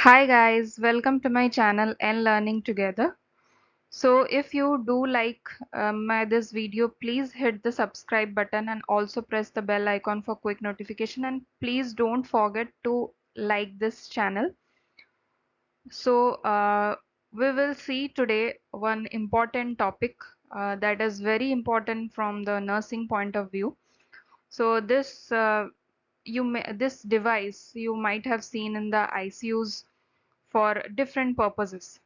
Hi guys, welcome to my channel and Learning Together. So if you do like this video, please hit the subscribe button and also press the bell icon for quick notification, and please don't forget to like this channel. So we will see today one important topic that is very important from the nursing point of view. So this device you might have seen in the ICUs for different purposes.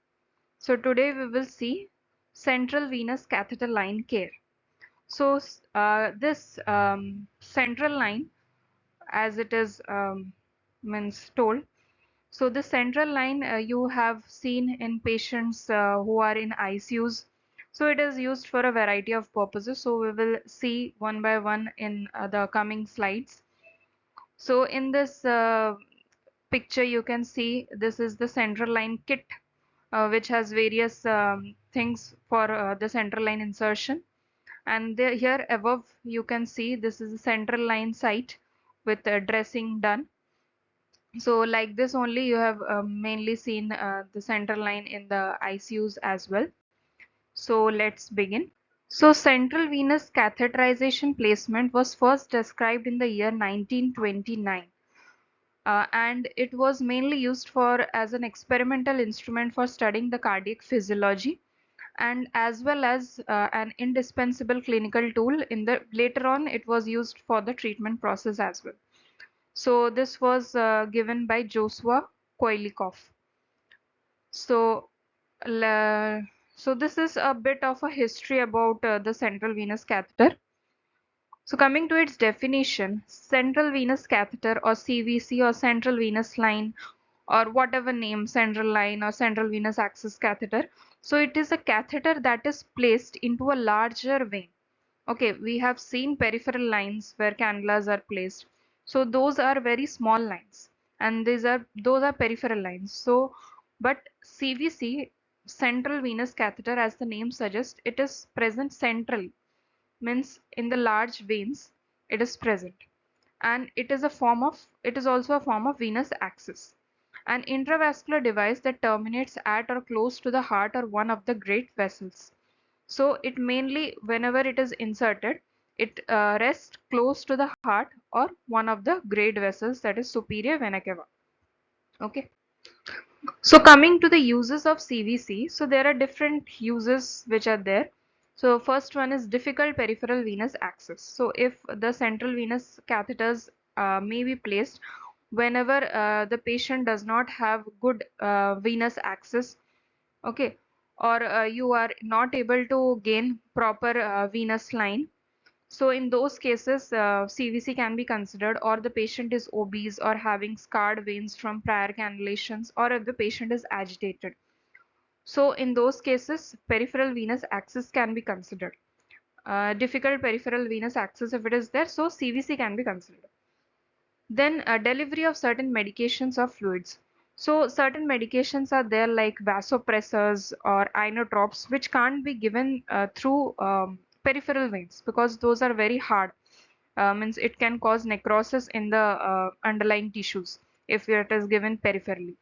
So today we will see central venous catheter line care. So this central line, as it is means told, so the central line you have seen in patients who are in ICUs. So it is used for a variety of purposes. So we will see one by one in the coming slides. So in this picture you can see this is the central line kit, which has various things for the central line insertion. And here above you can see this is the central line site with dressing done. So like this only you have mainly seen the central line in the ICUs as well. So let's begin. So central venous catheterization placement was first described in the year 1929. And it was mainly used for as an experimental instrument for studying the cardiac physiology, and as well as an indispensable clinical tool. In the later on it was used for the treatment process as well. So this was given by Joshua Koilikov. So so this is a bit of a history about the central venous catheter. So coming to its definition, central venous catheter or CVC or central venous line or whatever name, central line or central venous access catheter. So it is a catheter that is placed into a larger vein. Okay, we have seen peripheral lines where cannulas are placed. So those are very small lines, and those are peripheral lines. So but CVC, central venous catheter, as the name suggests, it is present centrally, means in the large veins it is present, and it is also a form of venous access. An intravascular device that terminates at or close to the heart or one of the great vessels. So it mainly, whenever it is inserted, it rests close to the heart or one of the great vessels, that is superior vena cava. Okay. So coming to the uses of CVC, so there are different uses which are there. So first one is difficult peripheral venous access. So if the central venous catheters may be placed whenever the patient does not have good venous access, okay, or you are not able to gain proper venous line. So in those cases, CVC can be considered, or the patient is obese or having scarred veins from prior cannulations, or if the patient is agitated. So in those cases, peripheral venous access can be considered. Difficult peripheral venous access, if it is there, so CVC can be considered. Then delivery of certain medications or fluids. So certain medications are there like vasopressors or inotropes, which can't be given through peripheral veins because those are very hard. Means it can cause necrosis in the underlying tissues if it is given peripherally.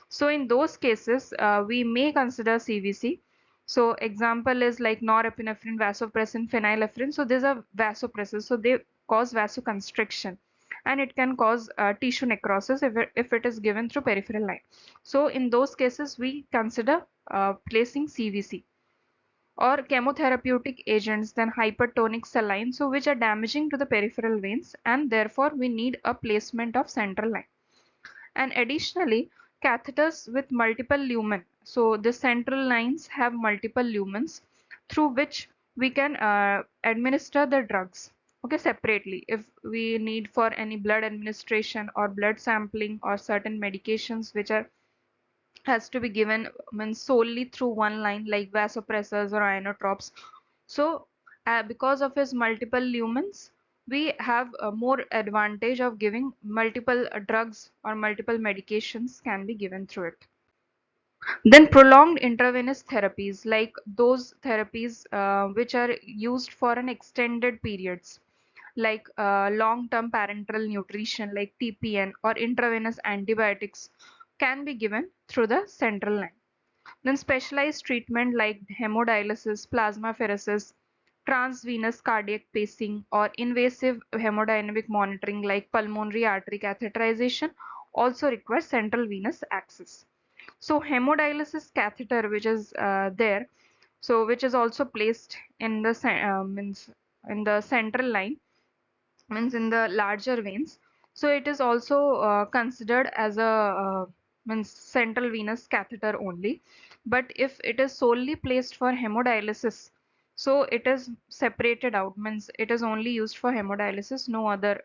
So in those cases, we may consider CVC. So example is like norepinephrine, vasopressin, phenylephrine. So these are vasopressors. So they cause vasoconstriction, and it can cause tissue necrosis if it is given through peripheral line. So in those cases, we consider placing CVC. Or chemotherapeutic agents, then hypertonic saline, so which are damaging to the peripheral veins, and therefore we need a placement of central line. And additionally, catheters with multiple lumen. So the central lines have multiple lumens through which we can administer the drugs, okay, separately. If we need for any blood administration or blood sampling or certain medications which are has to be given, means solely through one line like vasopressors or inotropes. So because of his multiple lumens, we have a more advantage of giving multiple drugs or multiple medications can be given through it. Then prolonged intravenous therapies, like those therapies which are used for an extended periods, like long-term parenteral nutrition like TPN or intravenous antibiotics, can be given through the central line. Then specialized treatment like hemodialysis, plasmapheresis, transvenous cardiac pacing, or invasive hemodynamic monitoring like pulmonary artery catheterization also requires central venous access. So hemodialysis catheter, which is there, so which is also placed in the means in the central line, means in the larger veins. So it is also considered as a means central venous catheter only. But if it is solely placed for hemodialysis, so it is separated out, means it is only used for hemodialysis, no other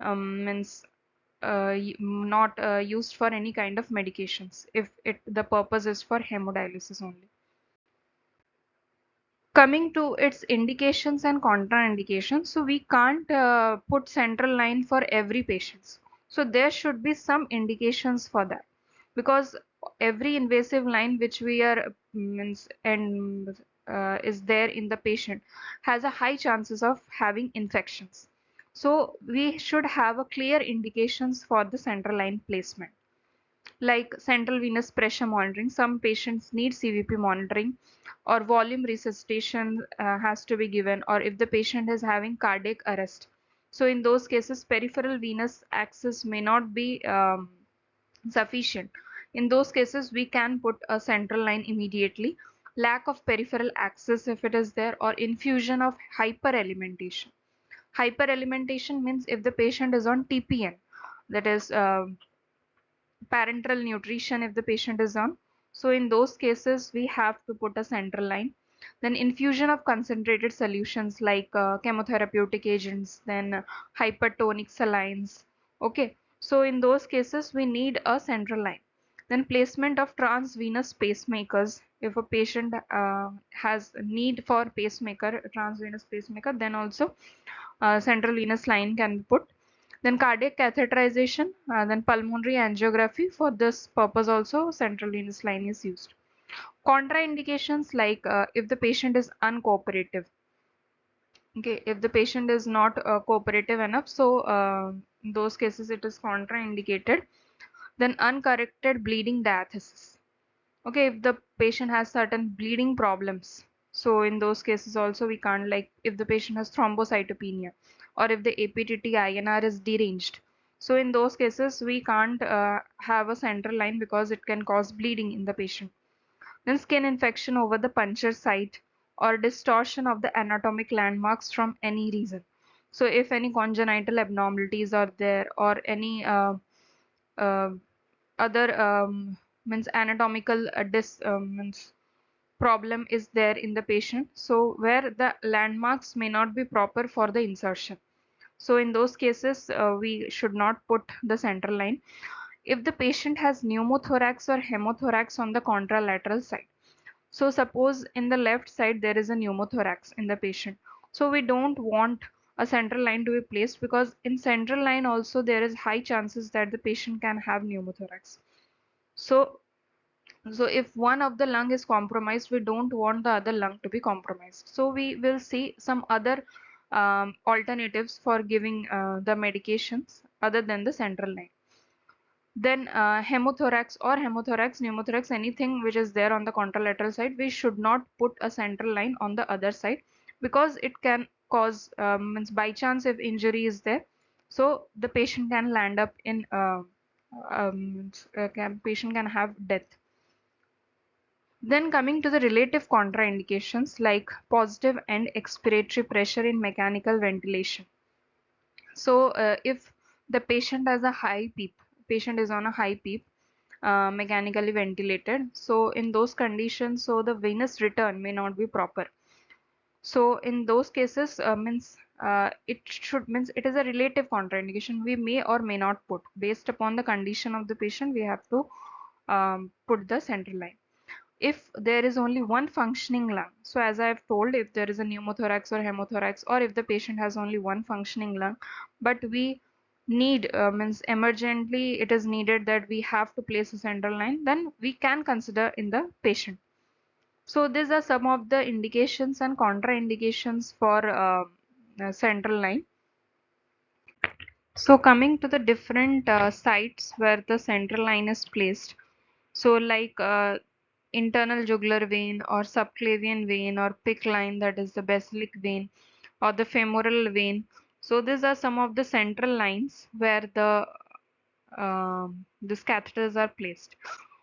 means not used for any kind of medications if the purpose is for hemodialysis only. Coming to its indications and contraindications, so we can't put central line for every patient. So there should be some indications for that, because every invasive line which we are means and is there in the patient has a high chances of having infections. So we should have a clear indications for the central line placement, like central venous pressure monitoring. Some patients need CVP monitoring, or volume resuscitation has to be given, or if the patient is having cardiac arrest. So in those cases, peripheral venous access may not be sufficient. In those cases, we can put a central line immediately. Lack of peripheral access if it is there, or infusion of hyperalimentation. Hyperalimentation means if the patient is on TPN, that is parenteral nutrition if the patient is on. So in those cases, we have to put a central line. Then infusion of concentrated solutions like chemotherapeutic agents, then hypertonic salines. Okay, so in those cases, we need a central line. Then placement of transvenous pacemakers. If a patient has a need for pacemaker, transvenous pacemaker, then also central venous line can be put. Then cardiac catheterization, then pulmonary angiography. For this purpose also central venous line is used. Contraindications like if the patient is uncooperative. Okay, if the patient is not cooperative enough, so in those cases it is contraindicated. Then uncorrected bleeding diathesis. Okay, if the patient has certain bleeding problems, so in those cases also we can't, like if the patient has thrombocytopenia, or if the APTT INR is deranged, so in those cases we can't have a central line because it can cause bleeding in the patient. Then skin infection over the puncture site, or distortion of the anatomic landmarks from any reason. So if any congenital abnormalities are there, or any uh, other means anatomical means problem is there in the patient, so where the landmarks may not be proper for the insertion, so in those cases we should not put the central line. If the patient has pneumothorax or hemothorax on the contralateral side, so suppose in the left side there is a pneumothorax in the patient, so we don't want a central line to be placed, because in central line also there is high chances that the patient can have pneumothorax. So if one of the lung is compromised, we don't want the other lung to be compromised. So we will see some other alternatives for giving the medications other than the central line. Then hemothorax or hemothorax, pneumothorax, anything which is there on the contralateral side, we should not put a central line on the other side, because it can cause, means by chance if injury is there, so the patient can land up in patient can have death. Then coming to the relative contraindications like positive end expiratory pressure in mechanical ventilation. So if the patient has a high PEEP, patient is on a high PEEP, mechanically ventilated. So in those conditions, so the venous return may not be proper. So in those cases, means it should, means it is a relative contraindication. We may or may not put, based upon the condition of the patient. We have to put the central line. If there is only one functioning lung, so as I have told, if there is a pneumothorax or hemothorax, or if the patient has only one functioning lung, but we need means emergently it is needed that we have to place a central line, then we can consider in the patient. So these are some of the indications and contraindications for central line. So coming to the different sites where the central line is placed. So like internal jugular vein or subclavian vein or PICC line, that is the basilic vein, or the femoral vein. So these are some of the central lines where these catheters are placed.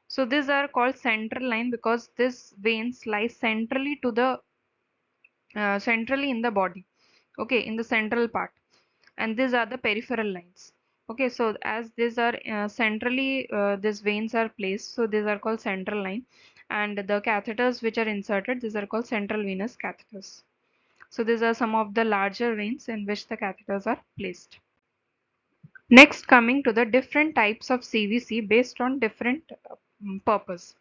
So these are called central line because these veins lie centrally in the body, okay, in the central part, and these are the peripheral lines. Okay, so as these are centrally, these veins are placed, so these are called central line, and the catheters which are inserted, these are called central venous catheters. So these are some of the larger veins in which the catheters are placed. Next, coming to the different types of CVC based on different purpose.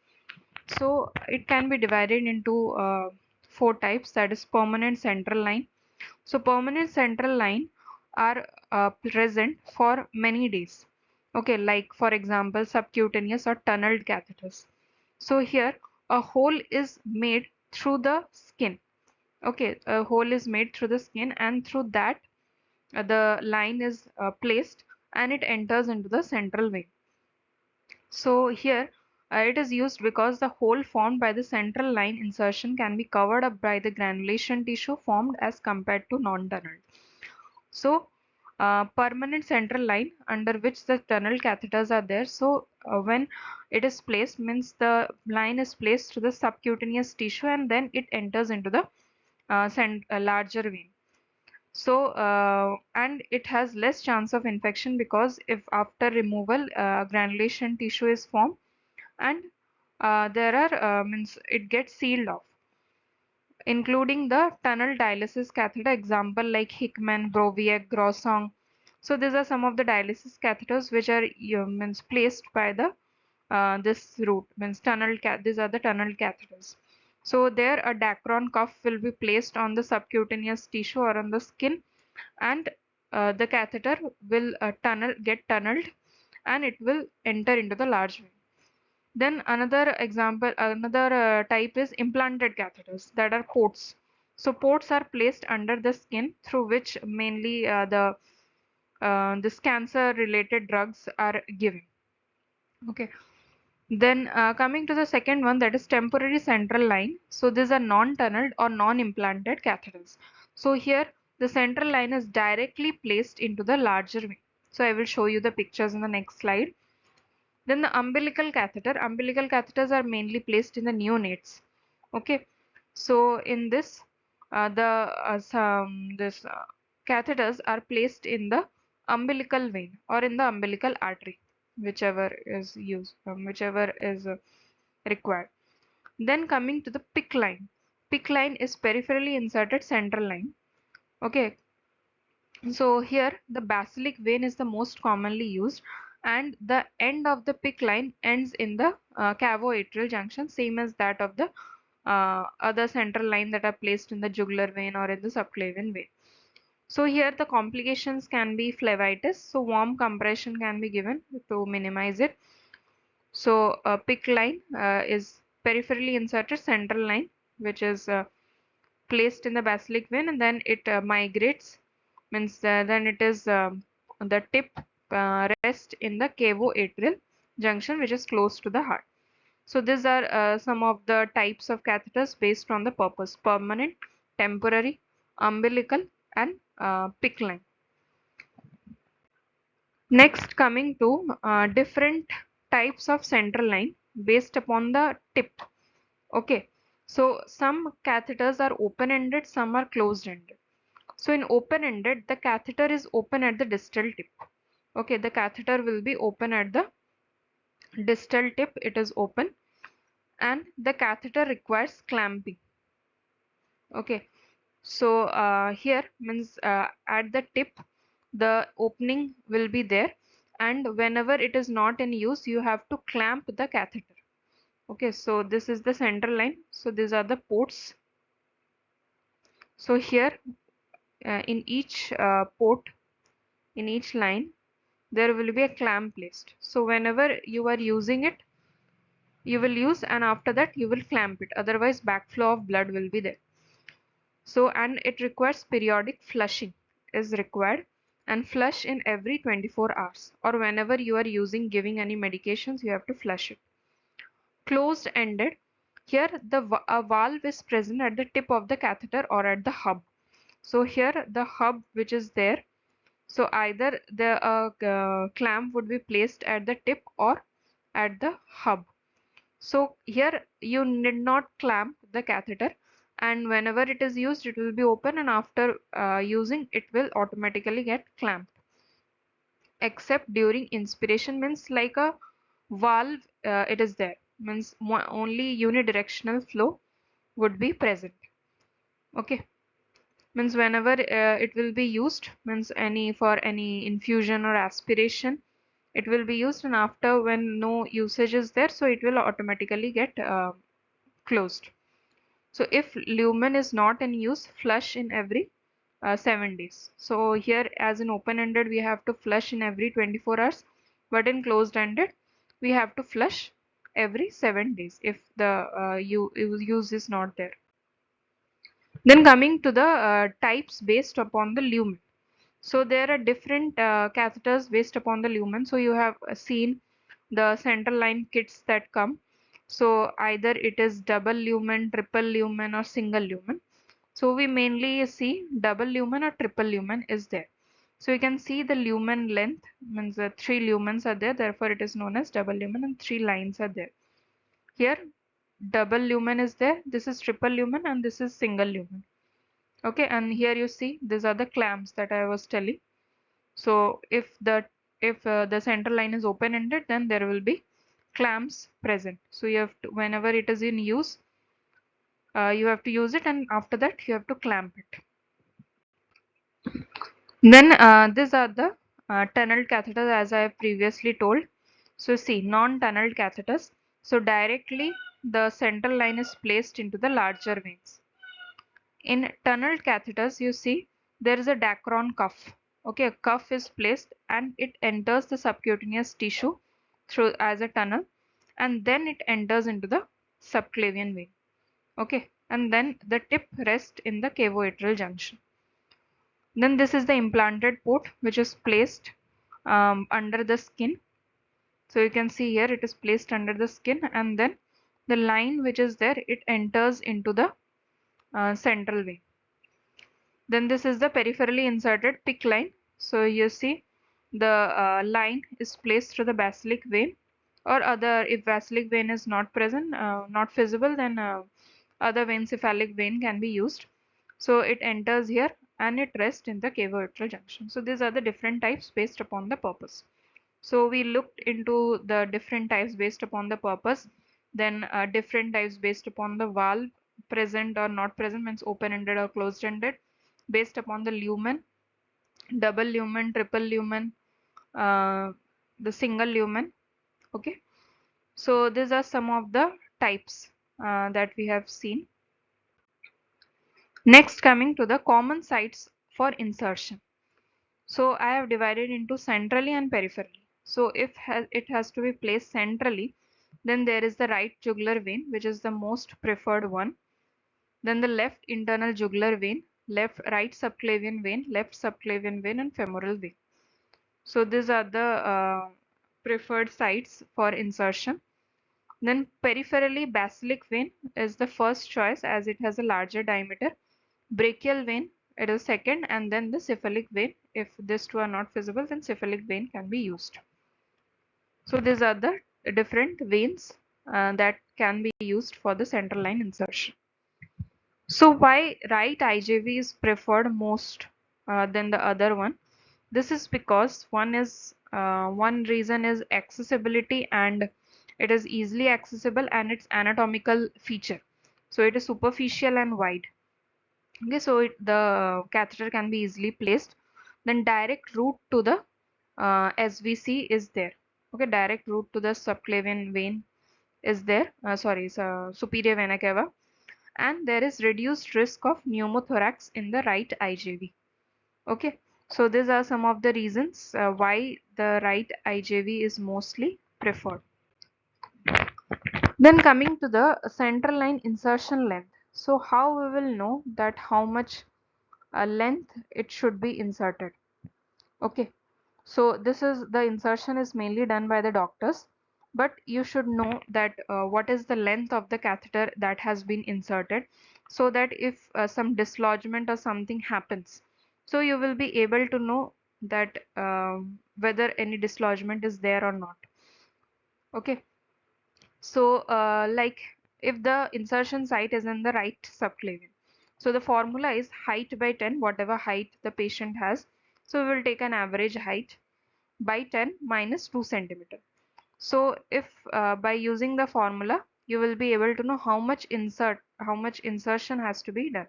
So it can be divided into four types, that is permanent central line. So permanent central line are present for many days. Okay, like for example, subcutaneous or tunneled catheters. So here a hole is made through the skin. Okay, a hole is made through the skin, and through that the line is placed and it enters into the central vein. So here it is used because the hole formed by the central line insertion can be covered up by the granulation tissue formed as compared to non-tunneled. So permanent central line under which the tunnel catheters are there. So when it is placed, means the line is placed through the subcutaneous tissue and then it enters into the larger vein. So and it has less chance of infection because if after removal granulation tissue is formed, and there are means it gets sealed off, including the tunnel dialysis catheter, example like Hickman, Broviac, Grossong. So these are some of the dialysis catheters which are means placed by the this route, means these are the tunnel catheters. So there a Dacron cuff will be placed on the subcutaneous tissue or on the skin, and the catheter will get tunneled and it will enter into the large vein. Then another type is implanted catheters, that are ports. So ports are placed under the skin through which mainly this cancer related drugs are given. Okay. Then coming to the second one, that is temporary central line. So these are non-tunneled or non-implanted catheters. So here the central line is directly placed into the larger vein. So I will show you the pictures in the next slide. Then the umbilical catheter. Umbilical catheters are mainly placed in the neonates. Okay, so in this, the some this catheters are placed in the umbilical vein or in the umbilical artery, whichever is required. Then coming to the PICC line. PICC line is peripherally inserted central line. Okay, so here the basilic vein is the most commonly used, and the end of the PICC line ends in the cavo-atrial junction, same as that of the other central line that are placed in the jugular vein or in the subclavian vein. So here the complications can be phlebitis, so warm compression can be given to minimize it. So PICC line is peripherally inserted central line, which is placed in the basilic vein, and then it migrates, means then it is the tip rest in the cavo-atrial junction, which is close to the heart. So these are some of the types of catheters based on the purpose: permanent, temporary, umbilical, and PICC line. Next, coming to different types of central line based upon the tip. Okay, so some catheters are open-ended, some are closed-ended. So in open-ended, the catheter is open at the distal tip. Okay, the catheter will be open at the distal tip, it is open, and the catheter requires clamping. Okay, so here means at the tip, the opening will be there, and whenever it is not in use, you have to clamp the catheter. Okay, so this is the central line. So these are the ports. So here in each port, in each line, there will be a clamp placed. So whenever you are using it, you will use, and after that you will clamp it. Otherwise, backflow of blood will be there. So, and it requires periodic flushing is required, and flush in every 24 hours, or whenever you are giving any medications, you have to flush it. Closed ended, here a valve is present at the tip of the catheter or at the hub. So here the hub which is there, so either the clamp would be placed at the tip or at the hub. So here you need not clamp the catheter, and whenever it is used it will be open, and after using it will automatically get clamped, except during inspiration, means like a valve it is there, means only unidirectional flow would be present. Okay, means whenever it will be used, means any for any infusion or aspiration it will be used, and after when no usage is there, so it will automatically get closed. So if lumen is not in use, flush in every 7 days. So here as in open-ended we have to flush in every 24 hours, but in closed-ended we have to flush every 7 days if the use is not there. Then coming to the types based upon the lumen. So there are different catheters based upon the lumen. So you have seen the central line kits that come. So either it is double lumen, triple lumen, or single lumen. So we mainly see double lumen or triple lumen is there. So you can see the lumen length, means the 3 lumens are there, therefore it is known as double lumen, and 3 lines are there. Here double lumen is there, this is triple lumen, and this is single lumen. Okay, and here you see these are the clamps that I was telling. So if the center line is open ended, then there will be clamps present. So you have to, whenever it is in use, you have to use it, and after that you have to clamp it. Then these are the tunneled catheters, as I have previously told. So see, non-tunneled catheters. So directly the central line is placed into the larger veins. In tunneled catheters, you see there is a Dacron cuff. Okay, a cuff is placed and it enters the subcutaneous tissue through as a tunnel, and then it enters into the subclavian vein. Okay, and then the tip rests in the cavoatrial junction. Then this is the implanted port which is placed under the skin. So you can see here it is placed under the skin, and then the line which is there, it enters into the central vein. Then this is the peripherally inserted PICC line. So you see the line is placed through the basilic vein, or other, if basilic vein is not present, not visible, then other vein, cephalic vein can be used. So it enters here and it rests in the cavoatrial junction. So these are the different types based upon the purpose. So we looked into the different types based upon the purpose, then different types based upon the valve, present or not present, means open-ended or closed-ended, based upon the lumen, double lumen, triple lumen, uh, the single lumen. Okay, so these are some of the types that we have seen. Next, coming to the common sites for insertion. So I have divided into centrally and peripherally. So if it has to be placed centrally, then there is the right jugular vein, which is the most preferred one. Then the left internal jugular vein, right subclavian vein, left subclavian vein, and femoral vein. So these are the preferred sites for insertion. Then peripherally, basilic vein is the first choice as it has a larger diameter. Brachial vein, it is second, and then the cephalic vein. If these two are not visible, then cephalic vein can be used. So these are the different veins that can be used for the central line insertion. So why right IJV is preferred most than the other one? This is because one reason is accessibility, and it is easily accessible, and its anatomical feature. So it is superficial and wide. Okay, so the catheter can be easily placed. Then direct route to the SVC is there. Okay, direct route to the subclavian vein is there. Sorry, so superior vena cava, and there is reduced risk of pneumothorax in the right IJV. Okay, so these are some of the reasons why the right IJV is mostly preferred. Then coming to the central line insertion length. So how we will know that how much length it should be inserted? Okay, so this is the insertion is mainly done by the doctors, but you should know that what is the length of the catheter that has been inserted, so that if some dislodgement or something happens, so you will be able to know that whether any dislodgement is there or not. Okay, so like if the insertion site is in the right subclavian, so the formula is height by 10, whatever height the patient has. So we will take an average height by 10 minus 2 centimeter. So if by using the formula, you will be able to know how much insertion has to be done.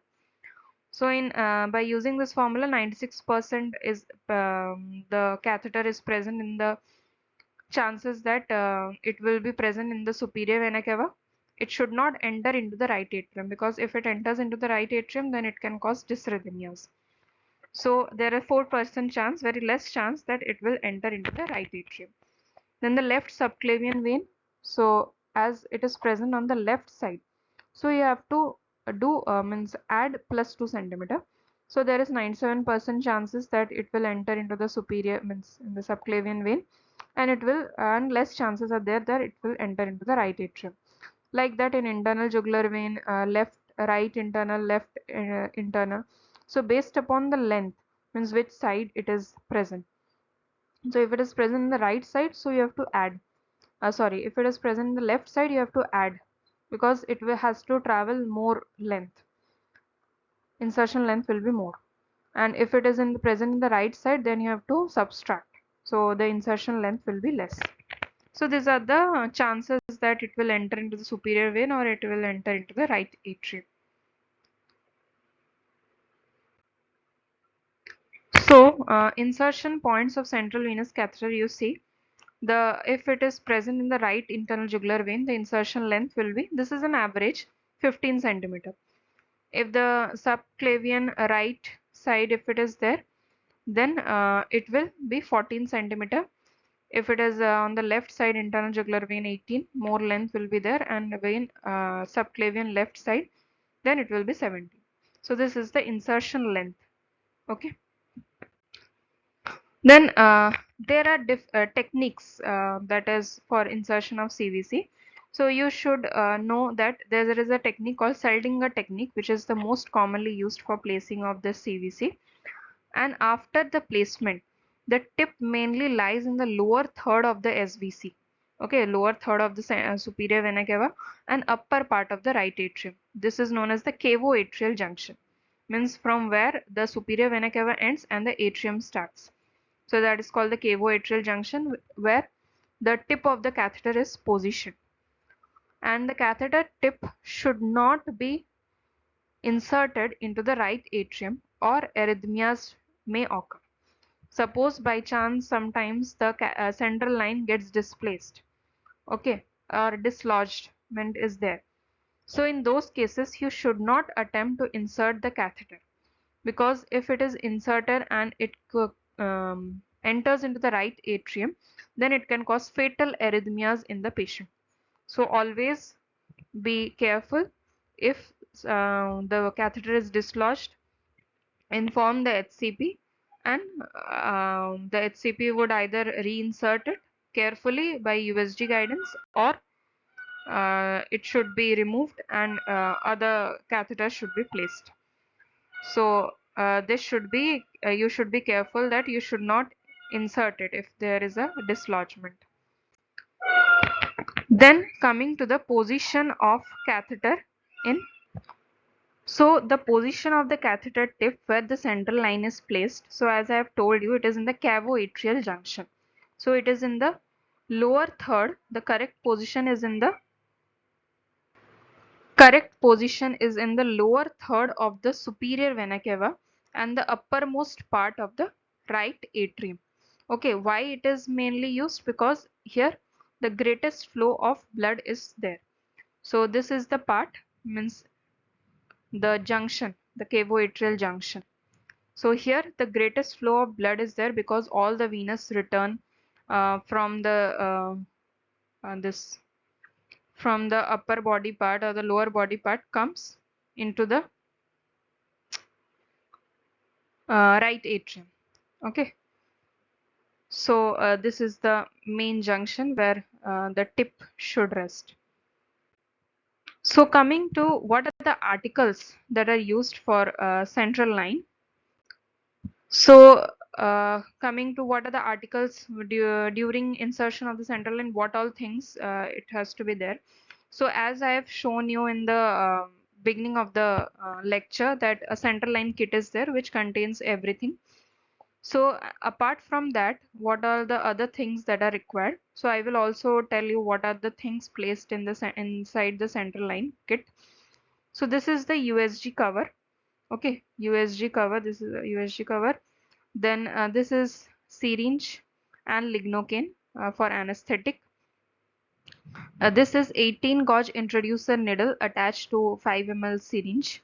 So in by using this formula, 96% is the catheter is present in the chances that it will be present in the superior vena cava. It should not enter into the right atrium, because if it enters into the right atrium, then it can cause dysrhythmias. So there are 4% chance, very less chance, that it will enter into the right atrium. Then the left subclavian vein. So as it is present on the left side, so you have to do means add plus 2 centimeter. So there is 97% chances that it will enter into the superior, means in the subclavian vein, and it will, and less chances are there that it will enter into the right atrium. Like that in internal jugular vein, left, right internal, left internal. So based upon the length, means which side it is present. So if it is present in the right side, so you have to add. Sorry, if it is present in the left side, you have to add, because it will, has to travel more length. Insertion length will be more. And if it is in the present in the right side, then you have to subtract. So the insertion length will be less. So these are the chances that it will enter into the superior vein or it will enter into the right atrium. So insertion points of central venous catheter, you see, the if it is present in the right internal jugular vein, the insertion length will be, this is an average, 15 centimeter. If the subclavian right side, if it is there, then it will be 14 centimeter. If it is on the left side internal jugular vein, 18, more length will be there, and vein subclavian left side, then it will be 17. So this is the insertion length. Okay. Then there are techniques that is for insertion of CVC. So you should know that there is a technique called Seldinger technique, which is the most commonly used for placing of the CVC. And after the placement, the tip mainly lies in the lower third of the SVC. Okay, lower third of the superior vena cava and upper part of the right atrium. This is known as the cavo-atrial junction. Means from where the superior vena cava ends and the atrium starts. So that is called the cavo-atrial junction, where the tip of the catheter is positioned. And the catheter tip should not be inserted into the right atrium or arrhythmias may occur. Suppose by chance sometimes the central line gets displaced, okay, or dislodgement is there. So in those cases, you should not attempt to insert the catheter, because if it is inserted and it enters into the right atrium, then it can cause fatal arrhythmias in the patient. So always be careful. If the catheter is dislodged, inform the HCP, and the HCP would either reinsert it carefully by USG guidance, or it should be removed and other catheters should be placed. So this should be, you should be careful that you should not insert it if there is a dislodgement. Then coming to the position of catheter in, so the position of the catheter tip where the central line is placed. So as I have told you, it is in the cavo-atrial junction. So it is in the lower third. The correct position is in the lower third of the superior vena cava and the uppermost part of the right atrium. Okay, why it is mainly used? Because here the greatest flow of blood is there. So this is the part, means the junction, the cavo-atrial junction. So here the greatest flow of blood is there, because all the venous return from the this from the upper body part or the lower body part comes into the right atrium. Okay. So this is the main junction where the tip should rest. So coming to what are the articles that are used for central line. So coming to what are the articles during insertion of the central line, what all things it has to be there. So as I have shown you in the beginning of the lecture, that a central line kit is there which contains everything. So apart from that, what are the other things that are required? So I will also tell you what are the things placed in the inside the central line kit. So this is the USG cover. Okay, USG cover. This is a USG cover. Then this is syringe and lignocaine for anesthetic. This is 18 gauge introducer needle attached to 5 ml syringe.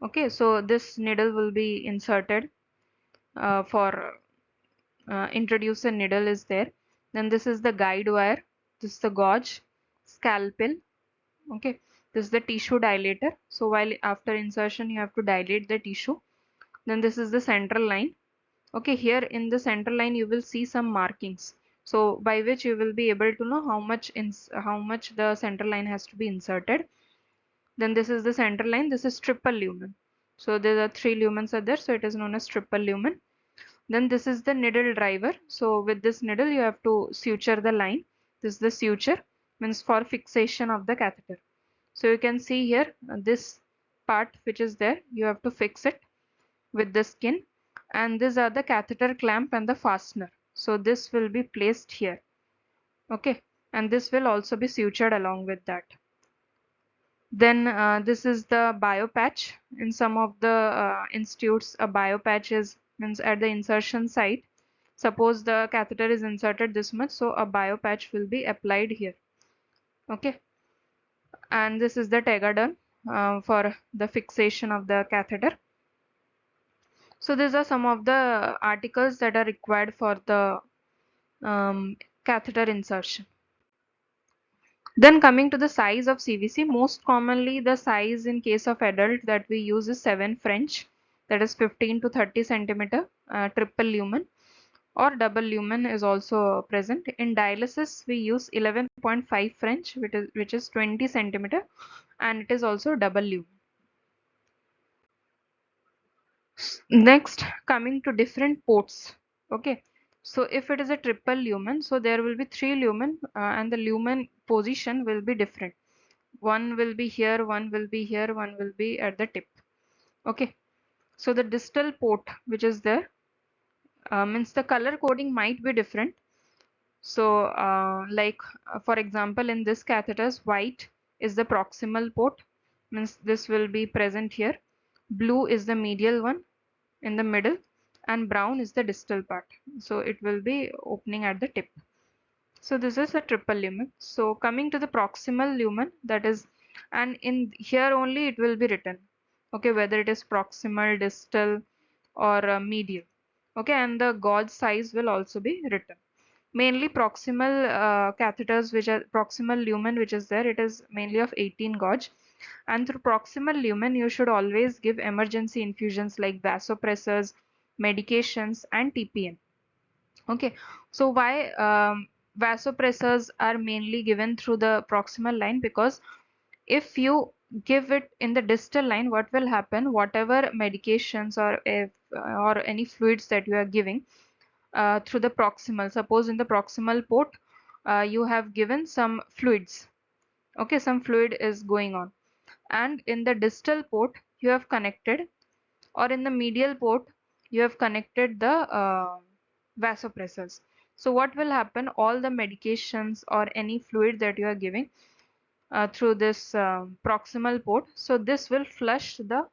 Okay, so this needle will be inserted for introducer needle is there. Then this is the guide wire. This is the gauge, scalpel. Okay, this is the tissue dilator. So while after insertion you have to dilate the tissue. Then this is the central line. Okay, here in the central line you will see some markings. So by which you will be able to know how much the central line has to be inserted. Then this is the central line. This is triple lumen. So there are 3 lumens are there. So it is known as triple lumen. Then this is the needle driver. So with this needle you have to suture the line. This is the suture, means for fixation of the catheter. So you can see here this part which is there, you have to fix it with the skin, and these are the catheter clamp and the fastener. So this will be placed here. Okay, and this will also be sutured along with that. Then this is the bio patch. In some of the institutes, a bio patch is means at the insertion site. Suppose the catheter is inserted this much, so a bio patch will be applied here. Okay, and this is the tegaderm for the fixation of the catheter. So these are some of the articles that are required for the catheter insertion. Then coming to the size of CVC, most commonly the size in case of adult that we use is 7 French, that is 15 to 30 centimeter, triple lumen, or double lumen is also present. In dialysis we use 11.5 French, which is 20 centimeter, and it is also double lumen. Next, coming to different ports. Okay, so if it is a triple lumen, so there will be 3 lumen and the lumen position will be different. One will be here, one will be here, one will be at the tip. Okay, so the distal port which is there means the color coding might be different. So like for example in this catheters, white is the proximal port, means this will be present here. Blue is the medial one in the middle, and brown is the distal part. So it will be opening at the tip. So this is a triple lumen. So coming to the proximal lumen, that is, and in here only it will be written. Okay, whether it is proximal, distal, or medial. Okay, and the gauge size will also be written. Mainly proximal catheters, which are proximal lumen, which is there, it is mainly of 18 gauge. And through proximal lumen, you should always give emergency infusions like vasopressors, medications, and TPN. Okay, so why vasopressors are mainly given through the proximal line? Because if you give it in the distal line, what will happen? Whatever medications or any fluids that you are giving through the proximal, suppose in the proximal port you have given some fluids. Okay, some fluid is going on, and in the distal port you have connected, or in the medial port you have connected the vasopressors. So what will happen? All the medications or any fluid that you are giving through this proximal port, so this will flush the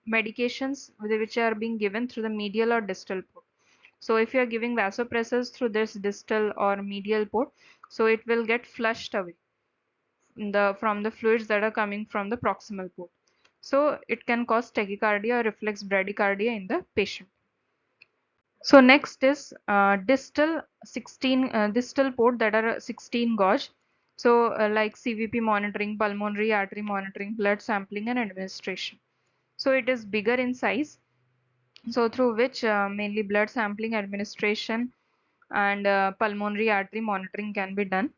medications which are being given through the medial or distal port. So if you are giving vasopressors through this distal or medial port, so it will get flushed away from the fluids that are coming from the proximal port. So it can cause tachycardia or reflex bradycardia in the patient. So next is distal port that are 16 gauge. So like CVP monitoring, pulmonary artery monitoring, blood sampling, and administration. So it is bigger in size. So through which mainly blood sampling, administration, and pulmonary artery monitoring can be done.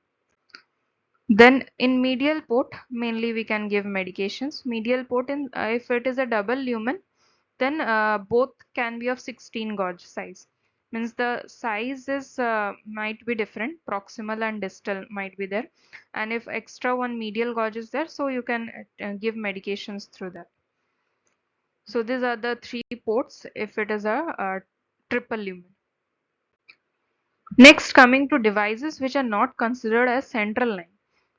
Then in medial port, mainly we can give medications. Medial port, if it is a double lumen, then both can be of 16 gauge size. Means the size is might be different, proximal and distal might be there. And if extra one medial gauge is there, so you can give medications through that. So these are the three ports if it is a triple lumen. Next, coming to devices which are not considered as central line,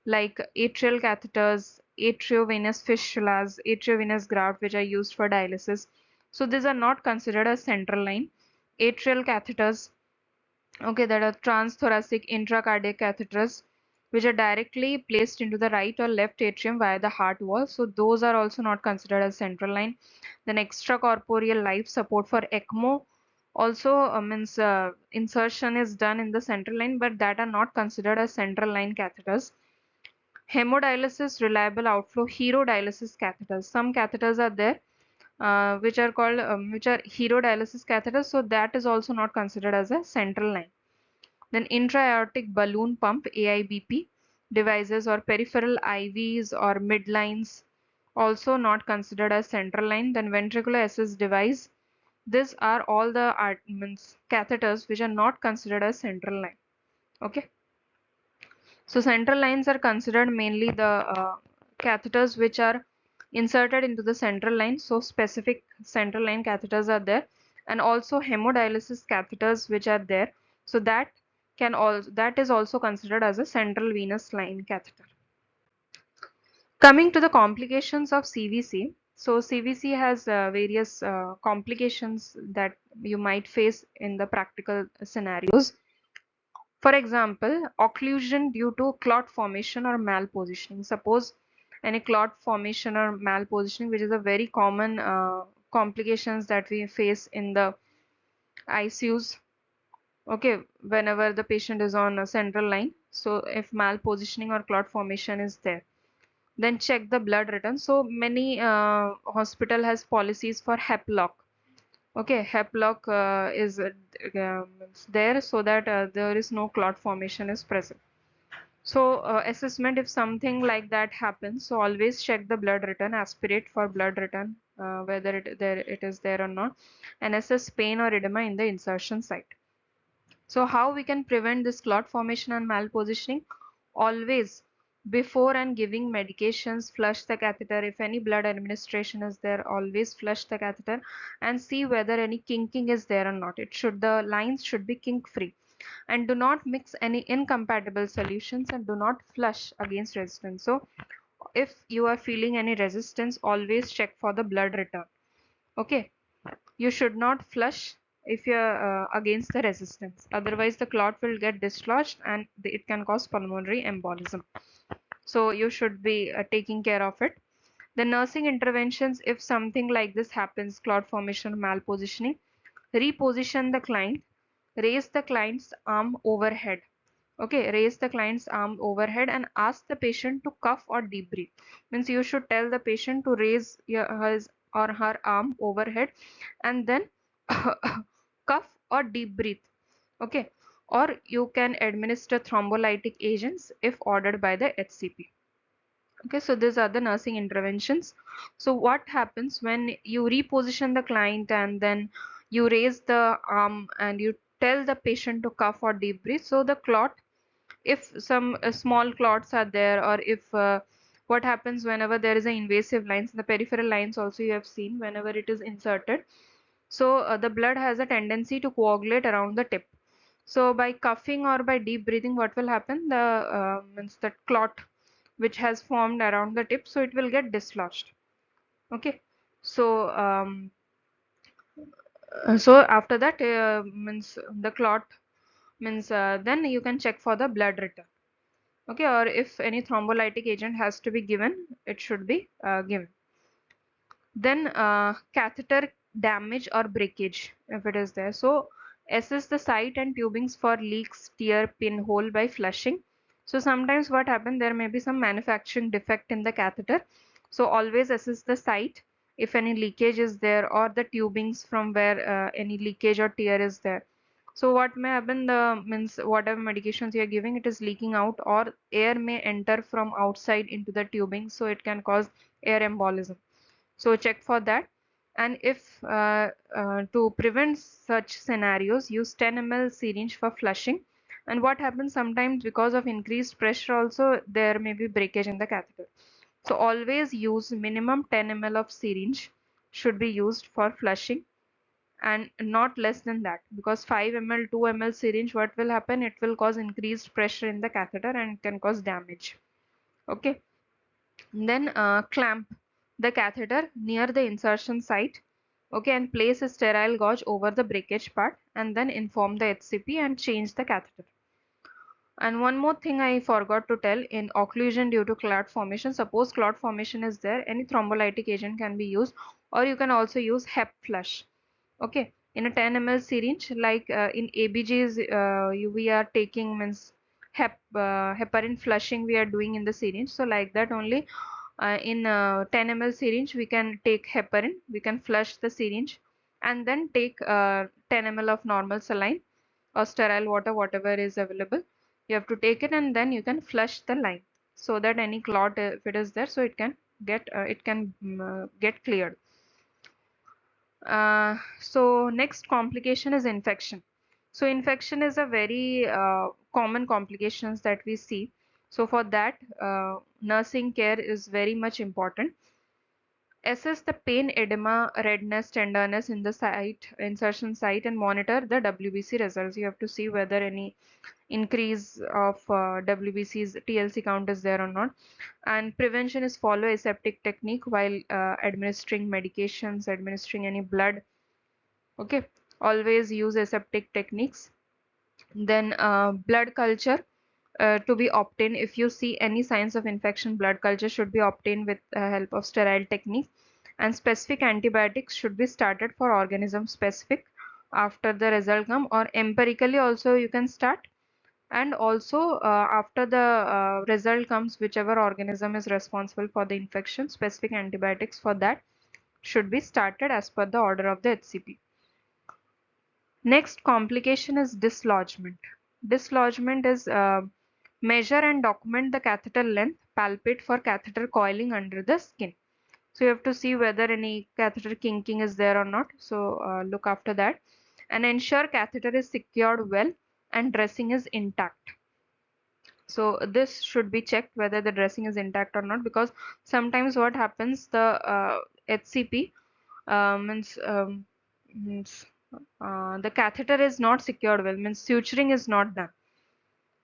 like atrial catheters, atriovenous fistulas, atriovenous graft, which are used for dialysis. So these are not considered as central line. Atrial catheters, okay, that are transthoracic intracardiac catheters, which are directly placed into the right or left atrium via the heart wall. So those are also not considered as central line. Then extracorporeal life support for ECMO also means insertion is done in the central line, but that are not considered as central line catheters. Hemodialysis reliable outflow hemodialysis catheters. Some catheters are there which are called which are hemodialysis catheters, so that is also not considered as a central line. Then intra-aortic balloon pump AIBP devices or peripheral IVs or midlines also not considered as central line. Then ventricular assist device. These are all the means catheters which are not considered as central line. Okay. So central lines are considered mainly the catheters which are inserted into the central line. So specific central line catheters are there, and also hemodialysis catheters which are there. So that is also considered as a central venous line catheter. Coming to the complications of CVC. So CVC has various complications that you might face in the practical scenarios. For example, occlusion due to clot formation or malpositioning. Suppose any clot formation or malpositioning, which is a very common complications that we face in the ICUs. Okay, whenever the patient is on a central line. So if malpositioning or clot formation is there, then check the blood return. So many hospital has policies for HEP lock. Okay, haplock is there so that there is no clot formation is present. So assessment, if something like that happens, so always check the blood return, aspirate for blood return, whether it is there or not, and assess pain or edema in the insertion site. So how we can prevent this clot formation and malpositioning? Always before and giving medications, flush the catheter. If any blood administration is there, always flush the catheter and see whether any kinking is there or not. The lines should be kink free. And do not mix any incompatible solutions and do not flush against resistance. So if you are feeling any resistance, always check for the blood return. Okay, you should not flush if you're against the resistance, otherwise the clot will get dislodged and it can cause pulmonary embolism. So you should be taking care of it. The nursing interventions, if something like this happens, clot formation, malpositioning, reposition the client, raise the client's arm overhead. Okay, raise the client's arm overhead and ask the patient to cough or deep breathe. Means you should tell the patient to raise his or her arm overhead and then cough or deep breathe. Okay, or you can administer thrombolytic agents if ordered by the HCP. Okay, so these are the nursing interventions. So what happens when you reposition the client and then you raise the arm and you tell the patient to cough or deep breathe? So the clot, if some small clots are there, or if what happens whenever there is an invasive lines, the peripheral lines also you have seen whenever it is inserted. So the blood has a tendency to coagulate around the tip. So by coughing or by deep breathing, what will happen? The means the clot which has formed around the tip, so it will get dislodged. Okay, so so after that means the clot means then you can check for the blood return. Okay, or if any thrombolytic agent has to be given, it should be given. Then catheter damage or breakage if it is there. So assess the site and tubings for leaks, tear, pinhole by flushing. So sometimes what happens, there may be some manufacturing defect in the catheter. So always assess the site if any leakage is there, or the tubings from where any leakage or tear is there. So what may happen, the means whatever medications you are giving, it is leaking out, or air may enter from outside into the tubing, so it can cause air embolism. So check for that. And if to prevent such scenarios, use 10 ml syringe for flushing. And what happens sometimes, because of increased pressure also, there may be breakage in the catheter. So always use minimum 10 ml of syringe should be used for flushing, and not less than that, because 5 ml 2 ml syringe, what will happen, it will cause increased pressure in the catheter and can cause damage. Okay. Then clamp the catheter near the insertion site, okay, and place a sterile gauge over the breakage part, and then inform the HCP and change the catheter. And one more thing I forgot to tell, in occlusion due to clot formation, suppose clot formation is there, any thrombolytic agent can be used, or you can also use HEP flush. Okay, in a 10 ml syringe, like in ABGs, we are taking means heparin flushing we are doing in the syringe. So like that only, in 10 ml syringe, we can take heparin, we can flush the syringe, and then take 10 ml of normal saline or sterile water, whatever is available. You have to take it, and then you can flush the line, so that any clot, if it is there, so it can get cleared. So next complication is infection. So infection is a very common complications that we see. So for that, nursing care is very much important. Assess the pain, edema, redness, tenderness in the site, insertion site, and monitor the WBC results. You have to see whether any increase of WBC's TLC count is there or not. And prevention is follow aseptic technique while administering medications, administering any blood. Okay, always use aseptic techniques. Then blood culture to be obtained. If you see any signs of infection, blood culture should be obtained with help of sterile technique. And specific antibiotics should be started for organism specific after the result come, or empirically also you can start. And also after the result comes, whichever organism is responsible for the infection, specific antibiotics for that should be started as per the order of the HCP. Next complication is dislodgement. Dislodgement is measure and document the catheter length, palpate for catheter coiling under the skin. So you have to see whether any catheter kinking is there or not. So look after that, and ensure catheter is secured well and dressing is intact. So this should be checked whether the dressing is intact or not, because sometimes what happens, the HCP means the catheter is not secured well, means suturing is not done,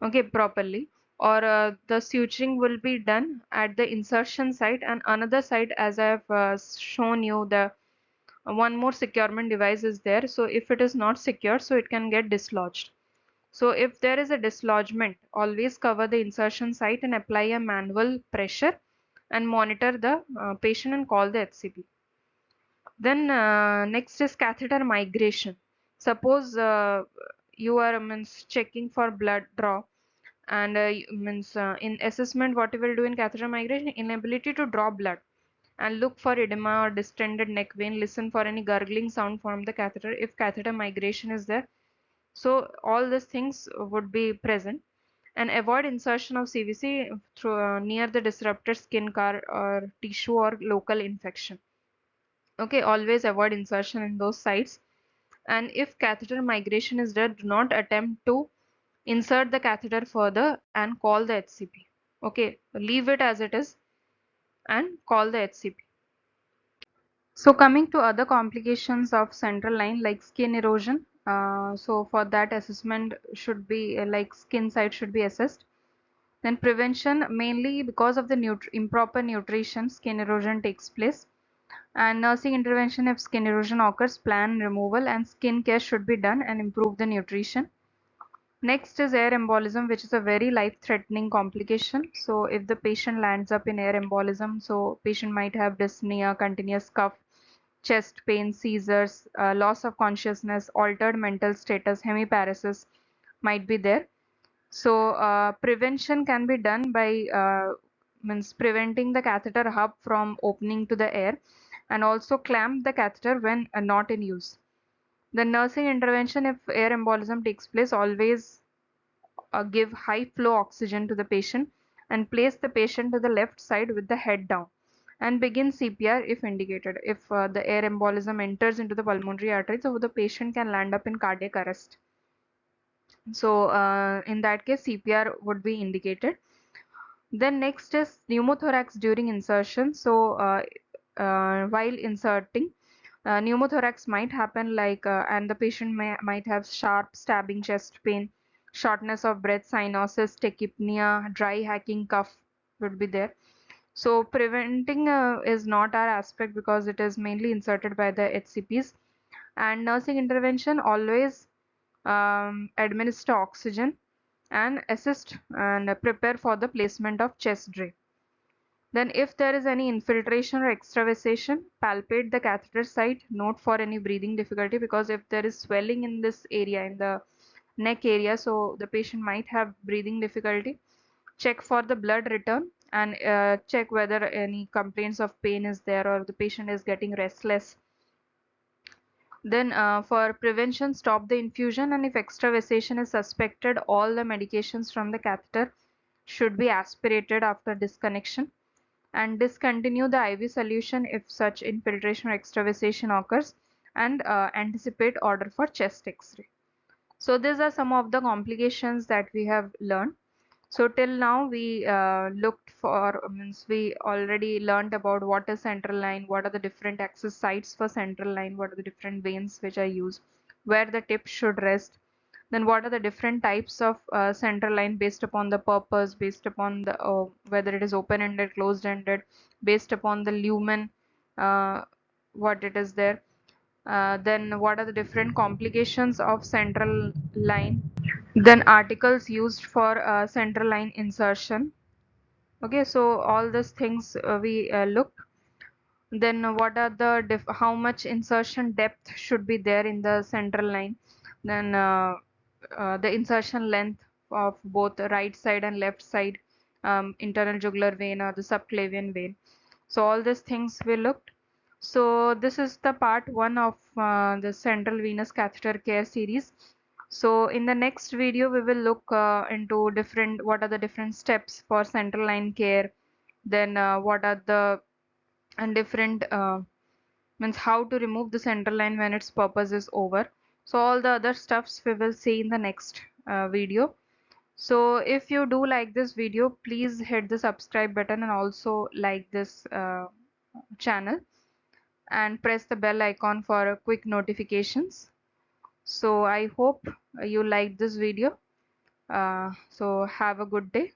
okay, properly, or the suturing will be done at the insertion site, and another site, as I have shown you, the one more securement device is there. So if it is not secure, so it can get dislodged. So if there is a dislodgement, always cover the insertion site and apply a manual pressure, and monitor the patient and call the HCP. Then next is catheter migration. Suppose you are means checking for blood draw, and means in assessment, what you will do in catheter migration, inability to draw blood, and look for edema or distended neck vein, listen for any gurgling sound from the catheter if catheter migration is there. So all these things would be present. And avoid insertion of CVC through near the disrupted skin car or tissue or local infection. Okay, always avoid insertion in those sites. And if catheter migration is there, do not attempt to insert the catheter further and call the HCP. Okay, leave it as it is and call the HCP. So coming to other complications of central line, like skin erosion. So for that, assessment should be like skin site should be assessed. Then prevention, mainly because of the improper nutrition, skin erosion takes place. And nursing intervention, if skin erosion occurs, plan removal and skin care should be done and improve the nutrition. Next is air embolism, which is a very life-threatening complication. So if the patient lands up in air embolism, so patient might have dyspnea, continuous cough, chest pain, seizures, loss of consciousness, altered mental status, hemiparesis might be there. So prevention can be done by means preventing the catheter hub from opening to the air, and also clamp the catheter when not in use. The nursing intervention, if air embolism takes place, always give high flow oxygen to the patient and place the patient to the left side with the head down and begin CPR if indicated. If the air embolism enters into the pulmonary artery, so the patient can land up in cardiac arrest. So in that case, CPR would be indicated. Then next is pneumothorax during insertion. So while inserting, pneumothorax might happen and the patient might have sharp stabbing chest pain, shortness of breath, cyanosis, tachypnea, dry hacking cough would be there. So preventing is not our aspect because it is mainly inserted by the HCPs. And nursing intervention always administer oxygen and assist and prepare for the placement of chest drain. Then if there is any infiltration or extravasation, palpate the catheter site, note for any breathing difficulty, because if there is swelling in this area, in the neck area, so the patient might have breathing difficulty. Check for the blood return and check whether any complaints of pain is there or the patient is getting restless. Then for prevention, stop the infusion, and if extravasation is suspected, all the medications from the catheter should be aspirated after disconnection, and discontinue the IV solution if such infiltration or extravasation occurs, and anticipate order for chest X-ray. So these are some of the complications that we have learned. So till now we looked for, means we already learned about what is central line, what are the different access sites for central line, what are the different veins which are used, where the tip should rest, then what are the different types of central line based upon the purpose, based upon the whether it is open-ended, closed-ended, based upon the lumen, what it is there. Then what are the different complications of central line, then articles used for central line insertion. Okay, so all these things we looked. Then what are the how much insertion depth should be there in the central line, then the insertion length of both the right side and left side, internal jugular vein or the subclavian vein. So all these things we looked. So this is the part 1 of the central venous catheter care series. So in the next video we will look into different, what are the different steps for central line care, then what are the and different means how to remove the central line when its purpose is over. So all the other stuffs we will see in the next video. So if you do like this video, please hit the subscribe button and also like this channel and press the bell icon for quick notifications. So I hope you liked this video. So have a good day.